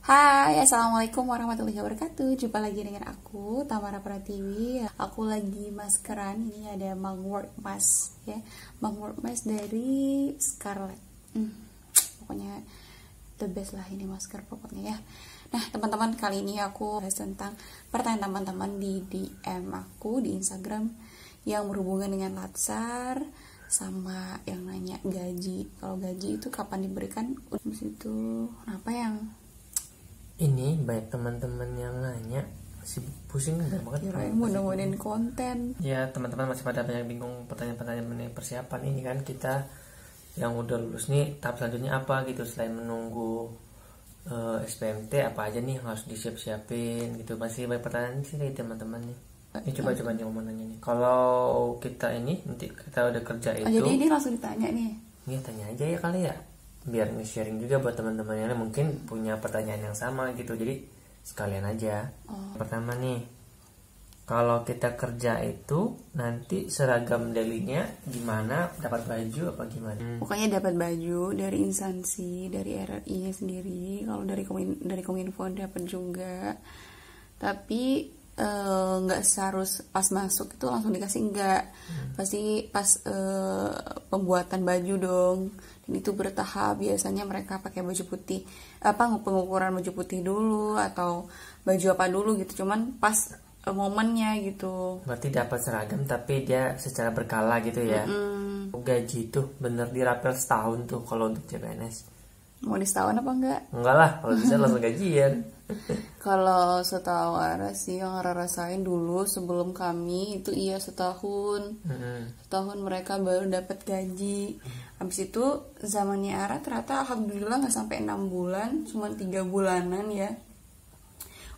Hai, assalamualaikum warahmatullahi wabarakatuh. Jumpa lagi dengan aku, Tamara Pratiwi. Aku lagi maskeran. Ini ada mugwort mask ya, mugwort mask dari Scarlett. Pokoknya the best lah ini masker pokoknya ya. Nah teman-teman, kali ini aku bahas tentang pertanyaan teman-teman di DM aku di Instagram yang berhubungan dengan latsar sama yang nanya gaji. Kalau gaji itu kapan diberikan? Terus itu apa yang ini banyak teman-teman yang nanya, masih pusing banget mau nemuin konten ya. Teman-teman masih pada banyak bingung pertanyaan-pertanyaan mengenai persiapan ini kan. Kita yang udah lulus nih, tahap selanjutnya apa gitu selain menunggu SBMT, apa aja nih yang harus disiap-siapin gitu. Masih banyak pertanyaan sih dari teman-teman nih. Ini coba nih mau nanya nih, kalau kita ini nanti kita udah kerja itu, jadi ini langsung ditanya nih. Iya, tanya aja ya kali ya, biar nge-sharing juga buat teman-teman yang mungkin punya pertanyaan yang sama gitu. Jadi sekalian aja. Pertama nih, kalau kita kerja itu nanti seragam daily-nya gimana? Dapat baju apa gimana? Pokoknya dapat baju dari instansi, dari RRI sendiri. Kalau dari Kominfo dapat juga. Tapi nggak seharus pas masuk itu langsung dikasih, enggak. Pasti pas pembuatan baju dong. Dan itu bertahap. Biasanya mereka pakai baju putih, pengukuran baju putih dulu atau baju apa dulu gitu. Cuman pas momennya gitu. Berarti dapat seragam tapi dia secara berkala gitu ya. Gaji tuh bener dirapel setahun tuh kalau untuk CPNS. Mau di setahun apa enggak? Enggak lah, kalau bisa langsung gajian. Kalau setahu Ara sih, yang Ara rasain dulu sebelum kami itu iya setahun. Setahun mereka baru dapat gaji. Habis itu zamannya Ara ternyata alhamdulillah nggak sampai 6 bulan, cuma 3 bulanan ya.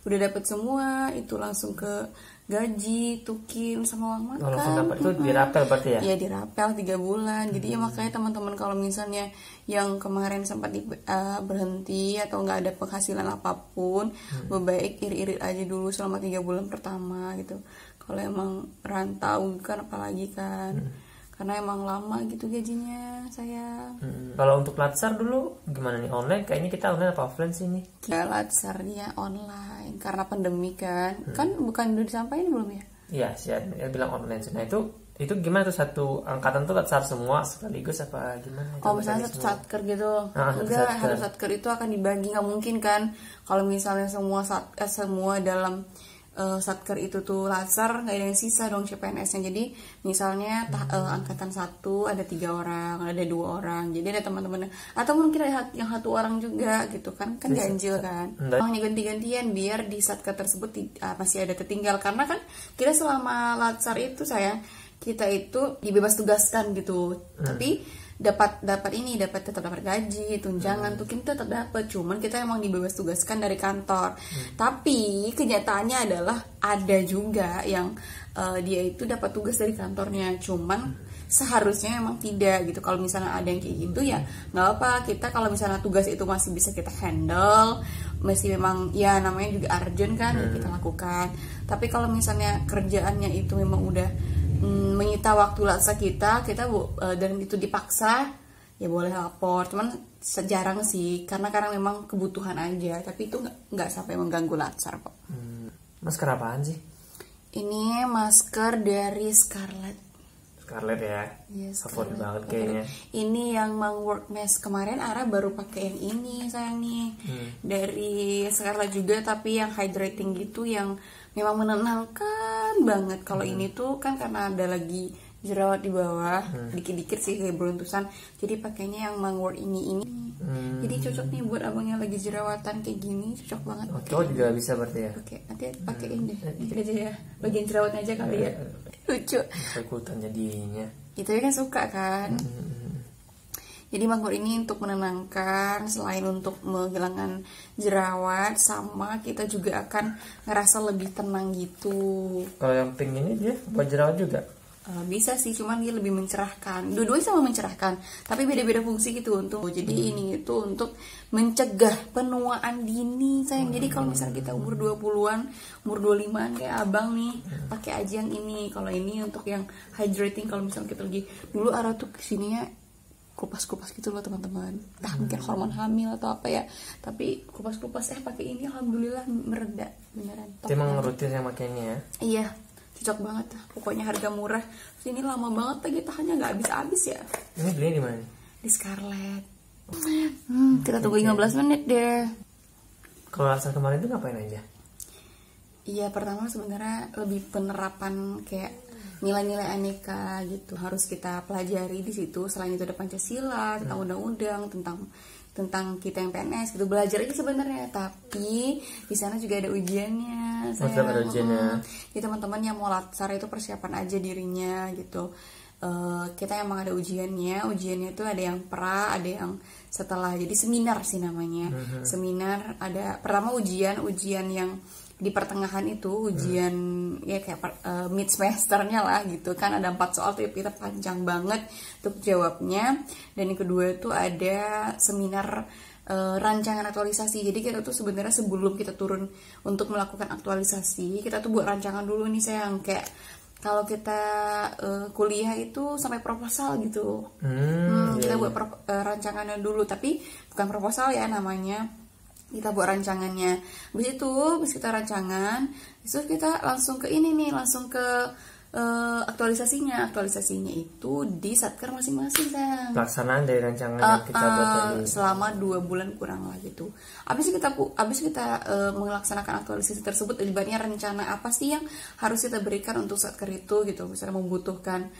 Udah dapat semua, itu langsung ke gaji, tukin sama uang makan. Langsung dapat itu dirapel berarti ya? Iya, dirapel 3 bulan. Jadi ya makanya teman-teman kalau misalnya yang kemarin sempat berhenti atau nggak ada penghasilan apapun, lebih baik irit-irit aja dulu selama 3 bulan pertama gitu. Kalau emang rantau kan apalagi kan. Karena emang lama gitu gajinya saya. Kalau untuk latsar dulu gimana nih, online? Kayaknya kita online apa offline sih nih? Ya latsarnya online karena pandemi kan. Kan bukan udah disampaikan belum ya? Iya sih, ya bilang online. Nah itu gimana tuh, satu angkatan tuh latsar semua sekaligus apa gimana? Oh misalnya satu satker gitu. Enggak, harus satker itu akan dibagi, nggak mungkin kan kalau misalnya semua dalam satker itu tuh latsar, nggak ada yang sisa dong CPNS-nya. Jadi misalnya angkatan 1 ada 3 orang, ada 2 orang, jadi ada teman-teman, atau mungkin ada yang 1 orang juga gitu kan ganjil kan. Makanya ganti-gantian biar di satker tersebut masih ada tertinggal. Karena kan kita selama latsar itu kita itu dibebas tugaskan gitu. Tapi dapat tetap dapat gaji, tunjangan tuh kita tetap dapat, cuman kita emang dibebas tugaskan dari kantor. Tapi kenyataannya adalah ada juga yang dia itu dapat tugas dari kantornya, cuman seharusnya emang tidak gitu. Kalau misalnya ada yang kayak gitu ya nggak apa, kita kalau misalnya tugas itu masih bisa kita handle, masih memang ya namanya juga urgent kan, ya kita lakukan. Tapi kalau misalnya kerjaannya itu memang udah menyita waktu latsar kita dan itu dipaksa, ya boleh lapor. Cuman sejarang sih, karena memang kebutuhan aja. Tapi itu nggak sampai mengganggu latsar kok. Masker apaan sih? Ini masker dari Scarlett ya. Yes, favorit banget kayaknya. Ini yang mugwort mask. Kemarin Ara baru pakai yang ini sayang nih. Dari Scarlett juga, tapi yang hydrating gitu, yang memang menenangkan banget. Kalau ini tuh kan karena ada lagi jerawat di bawah, dikit-dikit sih kayak beruntusan, jadi pakainya yang mugwort ini. Jadi cocok nih buat abang yang lagi jerawatan kayak gini, cocok banget. Cowok juga bisa berarti ya? Oke, nanti pakein deh, dikit aja ya, bagian jerawatnya aja kali ya. Lucu. Ikutan jadinya. Itu kan suka kan. Jadi mugwort ini untuk menenangkan, selain untuk menghilangkan jerawat, sama kita juga akan ngerasa lebih tenang gitu. Kalau yang pink ini dia buat jerawat juga? Bisa sih, cuman dia lebih mencerahkan. Dua-duanya sama mencerahkan, tapi beda-beda fungsi gitu. Jadi ini itu untuk mencegah penuaan dini sayang. Jadi kalau misalnya kita umur 20-an, umur 25-an kayak abang nih, pakai aja yang ini. Kalau ini untuk yang hydrating, kalau misalnya kita lagi dulu Ara tuh kesininya kupas-kupas gitu loh teman-teman. Entah mungkin hormon hamil atau apa ya, tapi kupas-kupas pakai ini alhamdulillah mereda beneran. Emang rutin yang pakai ini ya? Iya, cocok banget. Pokoknya harga murah. Terus ini lama banget lagi tahannya, nggak habis-habis ya. Ini belinya di mana? Di Scarlett. Kita tunggu 15 menit deh. Kalau latsar kemarin tuh ngapain aja? Iya, pertama sebenarnya lebih penerapan kayak nilai-nilai aneka gitu harus kita pelajari di situ. Selain itu ada Pancasila, tentang undang-undang, tentang kita yang PNS gitu, belajar aja sebenarnya. Tapi di sana juga ada ujiannya. Ada ujiannya. Jadi teman-teman yang mau latsar itu persiapan aja dirinya gitu. Kita emang ada ujiannya itu ada yang pra, ada yang setelah, jadi seminar sih namanya. Seminar ada pertama ujian yang di pertengahan itu ujian ya kayak mid semesternya lah gitu kan, ada 4 soal tapi kita panjang banget untuk jawabnya. Dan yang kedua itu ada seminar rancangan aktualisasi. Jadi kita tuh sebenarnya sebelum kita turun untuk melakukan aktualisasi, kita tuh buat rancangan dulu nih sayang, kayak kalau kita kuliah itu sampai proposal gitu. Kita buat rancangannya dulu, tapi bukan proposal ya namanya. Kita buat rancangannya. Habis kita rancangan, itu kita langsung ke ini nih, langsung ke aktualisasinya itu di satker masing-masing kan. Pelaksanaan dari rancangan yang kita buat tadi selama 2 bulan kurang lah gitu. Abis kita melaksanakan aktualisasi tersebut, ibaratnya rencana apa sih yang harus kita berikan untuk satker itu gitu. Misalnya membutuhkan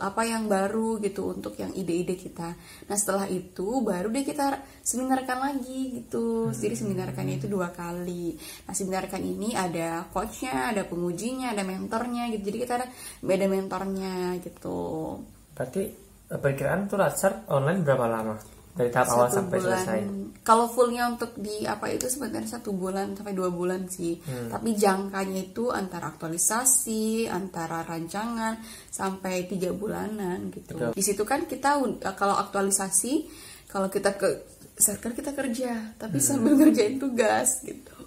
apa yang baru gitu untuk yang ide-ide kita. Nah setelah itu baru deh kita seminarkan lagi gitu. Jadi seminarkannya itu 2 kali. Nah seminarkan ini ada coachnya, ada pengujinya, ada mentornya gitu. Jadi kita ada mentornya gitu. Berarti perkiraan tuh latsar online berapa lama? Dari tahap awal sampai selesai? Kalau fullnya untuk di apa itu sebenarnya 1 bulan sampai 2 bulan sih. Tapi jangkanya itu antara aktualisasi, antara rancangan sampai 3 bulanan gitu. Di situ kan kita kalau aktualisasi, kalau kita ke satker kita kerja, tapi sambil ngerjain tugas gitu.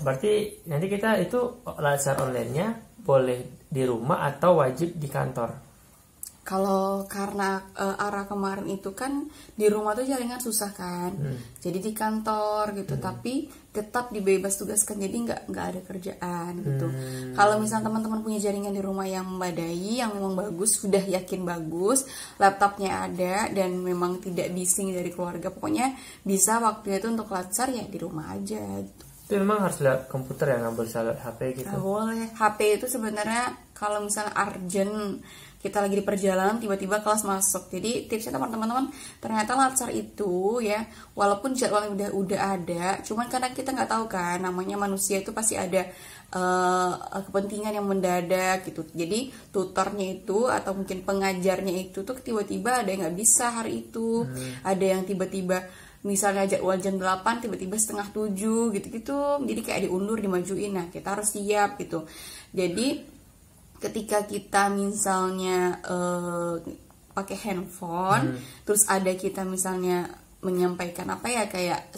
Berarti nanti kita itu latsar online-nya boleh di rumah atau wajib di kantor? Kalau karena arah kemarin itu kan di rumah tuh jaringan susah kan, jadi di kantor gitu, tapi tetap dibebas tugaskan, jadi nggak ada kerjaan gitu. Kalau misalnya teman-teman punya jaringan di rumah yang memadai, yang memang bagus, sudah yakin bagus, laptopnya ada dan memang tidak bising dari keluarga, pokoknya bisa waktunya itu untuk latsar ya di rumah aja gitu. Itu memang harus lihat komputer ya, nggak boleh lihat HP gitu? Nggak boleh. HP itu sebenarnya kalau misalnya urgent, kita lagi di perjalanan tiba-tiba kelas masuk. Jadi tipsnya teman-teman, ternyata latsar itu ya walaupun jadwalnya udah ada, cuman karena kita nggak tahu kan, namanya manusia itu pasti ada kepentingan yang mendadak gitu. Jadi tutornya itu atau mungkin pengajarnya itu tuh tiba-tiba ada yang nggak bisa hari itu, ada yang tiba-tiba misalnya jadwal jam 8 tiba-tiba setengah 7 gitu-gitu, jadi kayak diundur, dimajuin. Nah kita harus siap gitu. Jadi ketika kita misalnya pakai handphone, terus ada kita misalnya menyampaikan apa ya kayak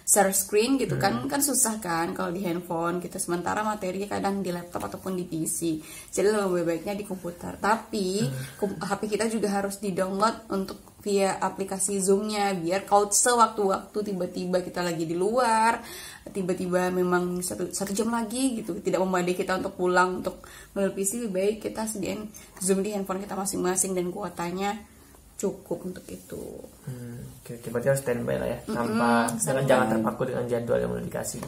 share screen gitu kan susah kan kalau di handphone gitu, sementara materinya kadang di laptop ataupun di PC, jadi lebih baiknya di komputer. Tapi HP kita juga harus di-download untuk via aplikasi Zoom-nya, biar kalau sewaktu-waktu tiba-tiba kita lagi di luar, tiba-tiba memang satu jam lagi gitu tidak memadai kita untuk pulang untuk melihat PC, lebih baik kita sediain Zoom di handphone kita masing-masing dan kuotanya cukup untuk itu. Oke, berarti harus standby lah ya, jangan terpaku dengan jadwal yang udah dikasih.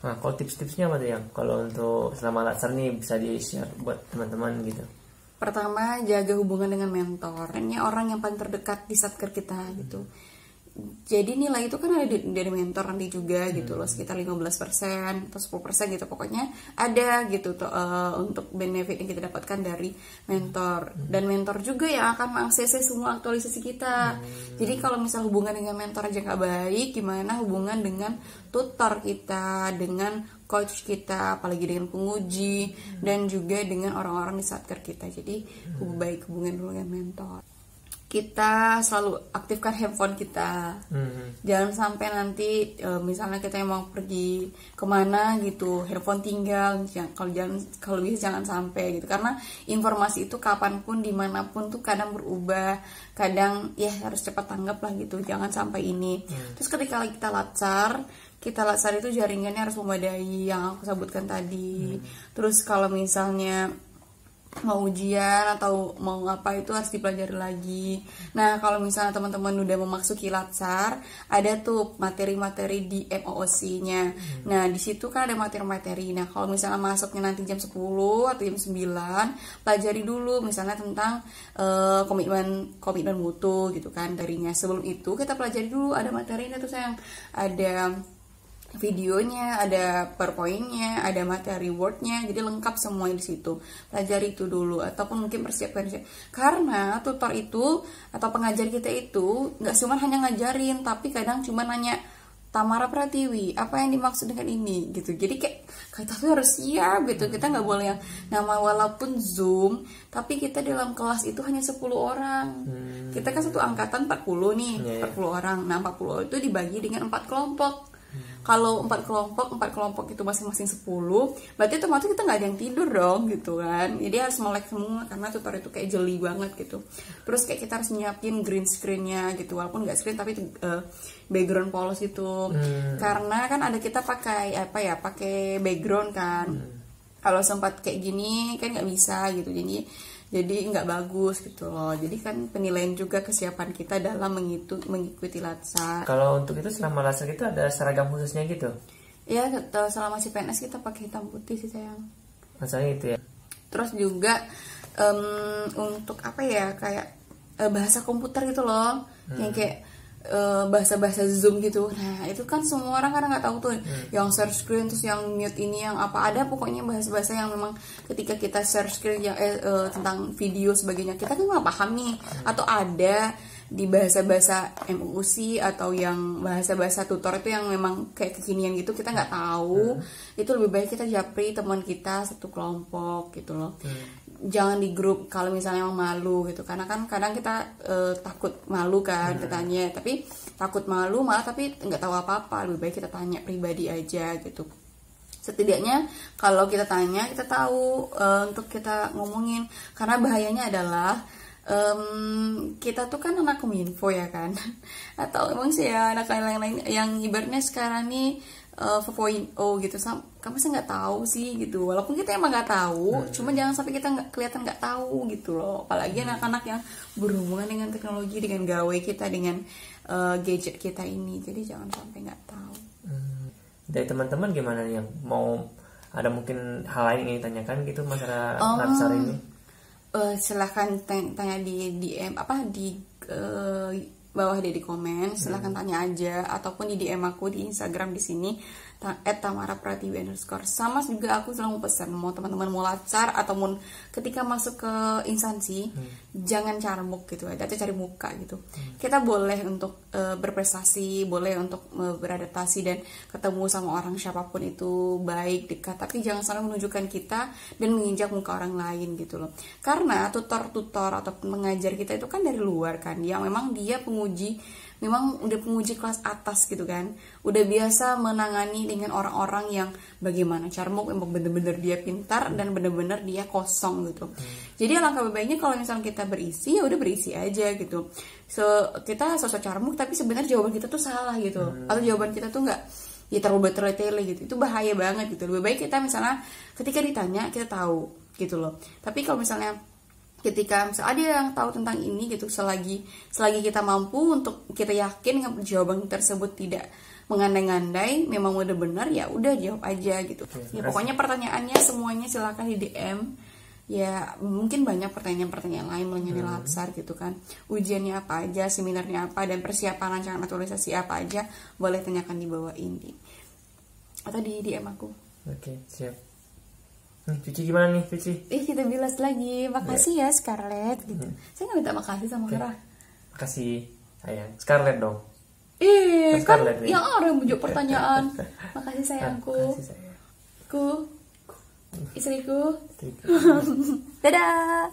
Nah, kalau tips-tipsnya apa tuh yang kalau untuk selama latsar nih bisa di-share buat teman-teman gitu? Pertama, jaga hubungan dengan mentor, ini orang yang paling terdekat di satker kita gitu. Jadi nilai itu kan ada dari mentor nanti juga gitu loh, sekitar 15% atau 10% gitu, pokoknya ada gitu untuk benefit yang kita dapatkan dari mentor. Dan mentor juga yang akan mengakses semua aktualisasi kita. Jadi kalau misal hubungan dengan mentor aja nggak baik, gimana hubungan dengan tutor kita, dengan coach kita, apalagi dengan penguji, dan juga dengan orang-orang di satker kita. Jadi baik hubungan dulu dengan mentor. kita selalu aktifkan handphone kita. Jangan sampai nanti misalnya kita mau pergi kemana gitu, handphone tinggal. Kalau bisa jangan sampai gitu, karena informasi itu kapanpun dimanapun tuh kadang berubah, kadang ya harus cepat tanggap lah gitu. Jangan sampai ini. Terus ketika kita latsar itu jaringannya harus memadai yang aku sebutkan tadi. Terus kalau misalnya mau ujian atau mau apa itu harus dipelajari lagi. Nah kalau misalnya teman-teman udah memasuki latsar, ada tuh materi-materi di MOOC-nya. Nah di situ kan ada materi-materi. Nah kalau misalnya masuknya nanti jam 10 atau jam 9, pelajari dulu misalnya tentang komitmen mutu gitu kan darinya. Sebelum itu kita pelajari dulu ada materinya tuh sayang, ada videonya, ada PowerPoint-nya, ada materi Word-nya, jadi lengkap semua di situ. Pelajari itu dulu, ataupun mungkin persiapkan. Karena tutor itu atau pengajar kita itu nggak cuma hanya ngajarin, tapi kadang cuma nanya, Tamara Pratiwi, apa yang dimaksud dengan ini gitu. Jadi kayak kita tuh harus siap gitu. Kita nggak boleh yang nama walaupun Zoom, tapi kita dalam kelas itu hanya 10 orang. Kita kan satu angkatan 40 nih, 40 orang. Nah 40 itu dibagi dengan 4 kelompok. Kalau 4 kelompok itu masing-masing 10, berarti otomatis kita nggak ada yang tidur dong gitu kan. Jadi harus melek semua karena tutor itu kayak jeli banget gitu. Terus kayak kita harus nyiapin green screen-nya gitu, walaupun nggak screen tapi background polos itu. Karena kan ada kita pakai pakai background kan. Kalau sempat kayak gini kan nggak bisa gitu. Jadi nggak bagus gitu loh. Jadi kan penilaian juga kesiapan kita dalam mengikuti latsar. Kalau untuk itu selama latsar itu ada seragam khususnya gitu? Ya selama CPNS kita pakai hitam putih sih sayang. Masalahnya itu ya. Terus juga untuk kayak bahasa komputer gitu loh, yang kayak bahasa-bahasa Zoom gitu. Nah itu kan semua orang kadang nggak tahu tuh, yang share screen terus yang mute ini yang apa, ada pokoknya bahasa-bahasa yang memang ketika kita share screen yang tentang video sebagainya kita kan nggak paham nih, atau ada di bahasa-bahasa MUC atau yang bahasa-bahasa tutor itu yang memang kayak kekinian gitu kita nggak tahu. Itu lebih baik kita japri teman kita satu kelompok gitu loh. Jangan di grup kalau misalnya emang malu gitu, karena kan kadang kita takut malu kan ditanya, tapi takut malu malah tapi nggak tahu apa-apa. Lebih baik kita tanya pribadi aja gitu. Setidaknya kalau kita tanya kita tahu untuk kita ngomongin, karena bahayanya adalah kita tuh kan anak kominfo ya kan, atau emang sih ya anak lain-lain yang ibaratnya sekarang nih 4.0 gitu, kamu sih nggak tahu sih gitu. Walaupun kita emang nggak tahu, cuma jangan sampai kita kelihatan nggak tahu gitu loh. Apalagi anak-anak yang berhubungan dengan teknologi, dengan gawe kita, dengan gadget kita ini. Jadi jangan sampai nggak tahu. Dari teman-teman gimana yang mau ada mungkin hal lain yang ditanyakan gitu masalah latsar ini? Silahkan tanya di DM di bawah di komen, silahkan tanya aja, ataupun di DM aku di Instagram di sini @tamarapratiwi_. Sama juga aku selalu pesan, mau teman-teman mau latsar ataupun ketika masuk ke instansi jangan carmuk gitu aja, atau cari muka gitu. Kita boleh untuk berprestasi, boleh untuk beradaptasi dan ketemu sama orang siapapun itu baik, dekat, tapi jangan sampai menunjukkan kita dan menginjak muka orang lain gitu loh. Karena tutor-tutor atau pengajar kita itu kan dari luar kan, yang memang dia memang udah penguji kelas atas gitu kan, udah biasa menangani dengan orang-orang yang bagaimana carmuk, memang bener-bener dia pintar dan bener-bener dia kosong gitu. Jadi alangkah baiknya kalau misalnya kita berisi, ya udah berisi aja gitu. Kita sosok carmuk tapi sebenarnya jawaban kita tuh salah gitu, atau jawaban kita tuh nggak ya terlalu bertele-tele gitu. Itu bahaya banget gitu. Lebih baik kita misalnya ketika ditanya kita tahu gitu loh. Tapi kalau misalnya ketika misalnya ada yang tahu tentang ini gitu, selagi kita mampu untuk kita yakin jawaban tersebut tidak mengandai-andai, memang udah benar, ya udah jawab aja gitu. Ya pokoknya pertanyaannya semuanya silakan di DM. Ya mungkin banyak pertanyaan-pertanyaan lain mengenai latsar gitu kan. Ujiannya apa aja, seminarnya apa, dan persiapan rancangan naturalisasi apa aja, boleh tanyakan di bawah ini atau di DM aku. Oke, siap. Cici gimana nih, Cici? Kita bilas lagi. Makasih ya Scarlett gitu. Saya nggak minta makasih sama Hera. Makasih sayang. Scarlett dong. Kan yang orang menjawab pertanyaan. Makasih sayangku. Makasih sayang. Istriku. Dadah.